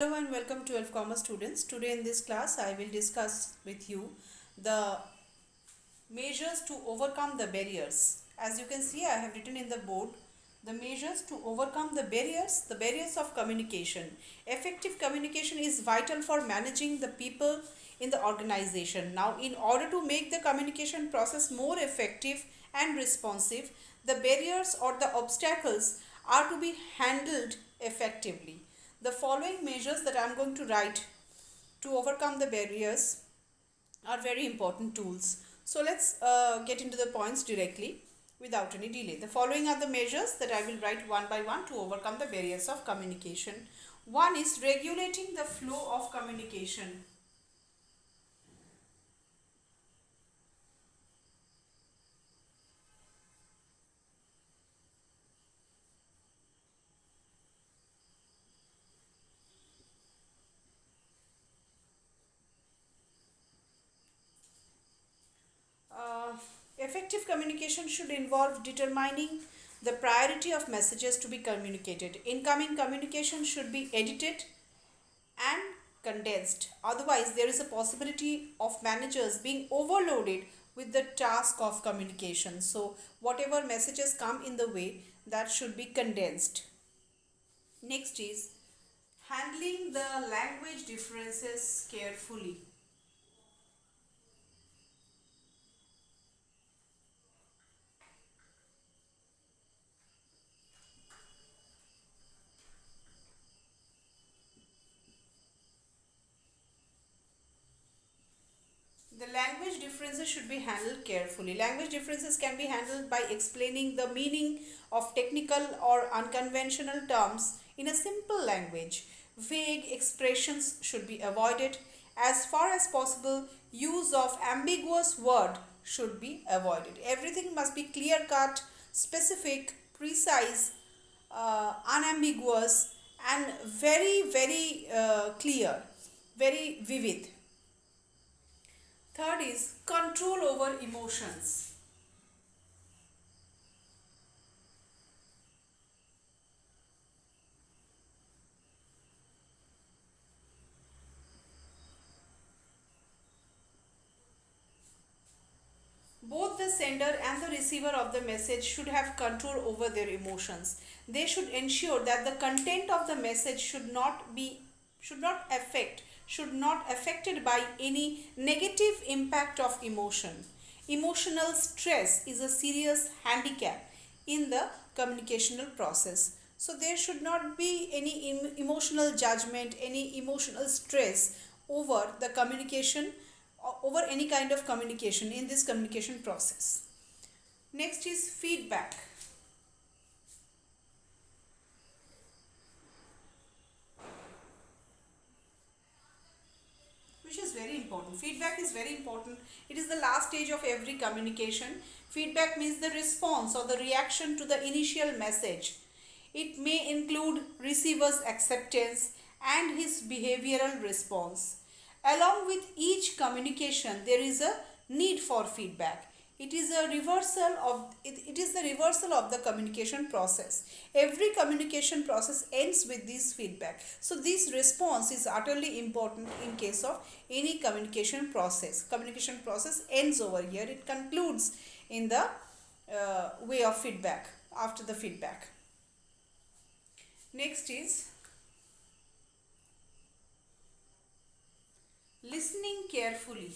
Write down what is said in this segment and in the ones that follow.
Hello and welcome to 12 Commerce students. Today in this class I will discuss with you the measures to overcome the barriers. As you can see, I have written in the board the measures to overcome the barriers of communication. Effective communication is vital for managing the people in the organization. Now, in order to make the communication process more effective and responsive, the barriers or the obstacles are to be handled effectively. The following measures that I am going to write to overcome the barriers are very important tools. So let's get into the points directly without any delay. The following are the measures that I will write one by one to overcome the barriers of communication. One is regulating the flow of communication. Uh, Effective communication should involve determining the priority of messages to be communicated. Incoming communication should be edited and condensed. Otherwise, there is a possibility of managers being overloaded with the task of communication. So, whatever messages come in the way, that should be condensed. Next is handling the language differences carefully. The language differences should be handled carefully. Language differences can be handled by explaining the meaning of technical or unconventional terms in a simple language. Vague expressions should be avoided. As far as possible, use of ambiguous word should be avoided. Everything must be clear cut, specific, precise, unambiguous, and very clear, very vivid. Third is control over emotions. Both the sender and the receiver of the message should have control over their emotions. They should ensure that the content of the message should not affected by any negative impact of emotion. Emotional stress is a serious handicap in the communicational process. So there should not be any emotional judgment, any emotional stress over the communication, over any kind of communication in this communication process. Next is feedback. Which is very important. Feedback is very important. It is the last stage of every communication. Feedback means the response or the reaction to the initial message. It may include receiver's acceptance and his behavioral response. Along with each communication, there is a need for feedback. It is the reversal of the communication process. Every communication process ends with this feedback. So this response is utterly important in case of any communication process. Communication process ends over here. It concludes in the way of feedback, after the feedback. Next is listening carefully.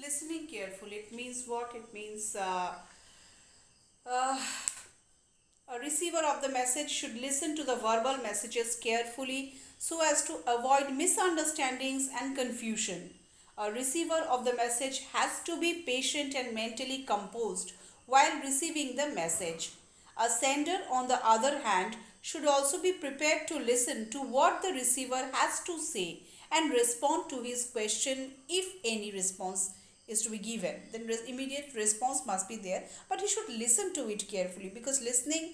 Listening carefully, it means what? It means uh, a receiver of the message should listen to the verbal messages carefully so as to avoid misunderstandings and confusion. A receiver of the message has to be patient and mentally composed while receiving the message. A sender, on the other hand, should also be prepared to listen to what the receiver has to say and respond to his question if any response is to be given. Then immediate response must be there, but he should listen to it carefully, because listening,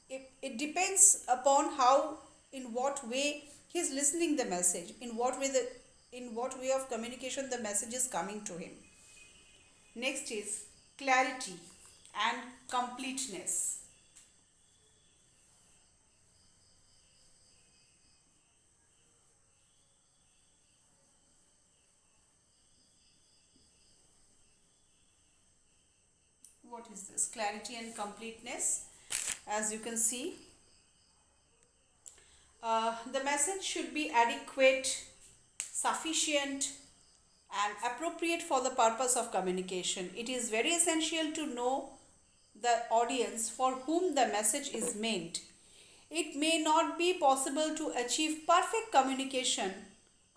it depends upon how, in what way he is listening the message, in what way in what way of communication the message is coming to him. Next is clarity and completeness. What is this? Clarity and completeness. As you can see, the message should be adequate, sufficient, and appropriate for the purpose of communication. It is very essential to know the audience for whom the message is meant. It may not be possible to achieve perfect communication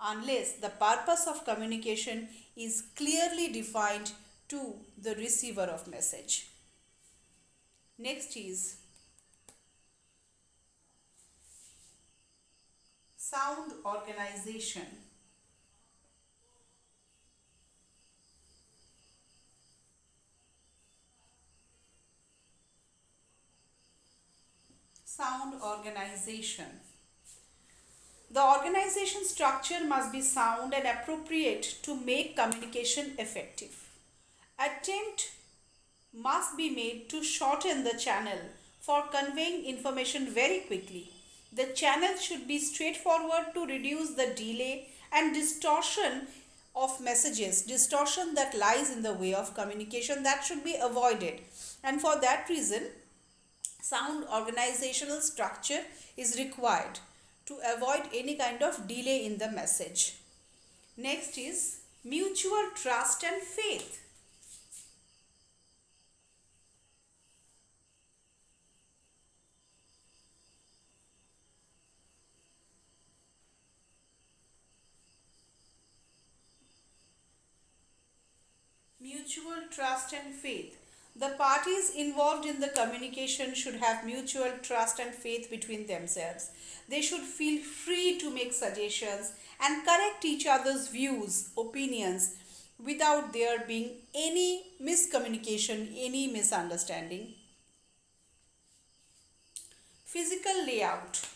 unless the purpose of communication is clearly defined to the receiver of message. Next is sound organization. Sound organization. The organization structure must be sound and appropriate to make communication effective. Attempt must be made to shorten the channel for conveying information very quickly. The channel should be straightforward to reduce the delay and distortion of messages, distortion that lies in the way of communication, that should be avoided. And for that reason, sound organizational structure is required to avoid any kind of delay in the message. Next is mutual trust and faith. Mutual trust and faith. The parties involved in the communication should have mutual trust and faith between themselves. They should feel free to make suggestions and correct each other's views, opinions, without there being any miscommunication, any misunderstanding. Physical layout.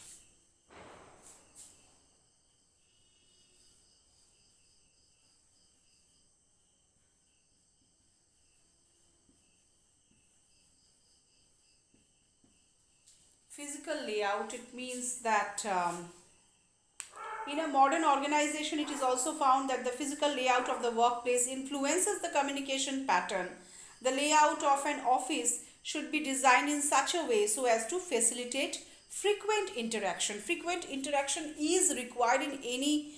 Physical layout, it means that in a modern organization, it is also found that the physical layout of the workplace influences the communication pattern. The layout of an office should be designed in such a way so as to facilitate frequent interaction. Frequent interaction is required in any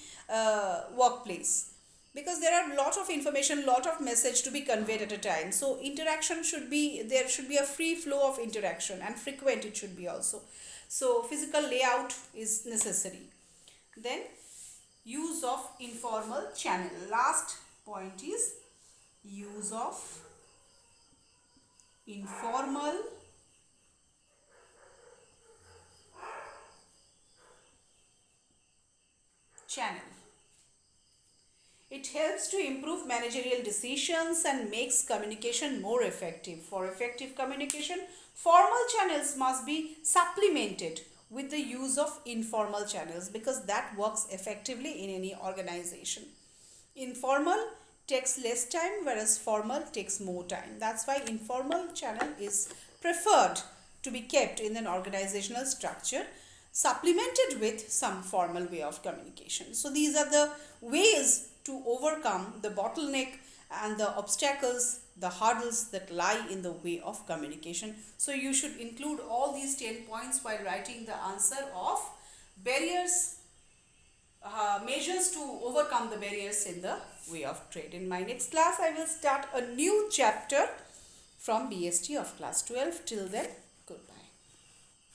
workplace, because there are a lot of information, lot of message to be conveyed at a time. So interaction should be, there should be a free flow of interaction, and frequent it should be also. So physical layout is necessary. Then use of informal channel. Last point is use of informal channel. It helps to improve managerial decisions and makes communication more effective. For effective communication, formal channels must be supplemented with the use of informal channels, because that works effectively in any organization. Informal takes less time, whereas formal takes more time. That's why informal channel is preferred to be kept in an organizational structure, supplemented with some formal way of communication. So these are the ways to overcome the bottleneck and the obstacles, the hurdles that lie in the way of communication. So you should include all these 10 points while writing the answer of barriers, measures to overcome the barriers in the way of trade. In my next class, I will start a new chapter from BST of class 12. Till then, goodbye.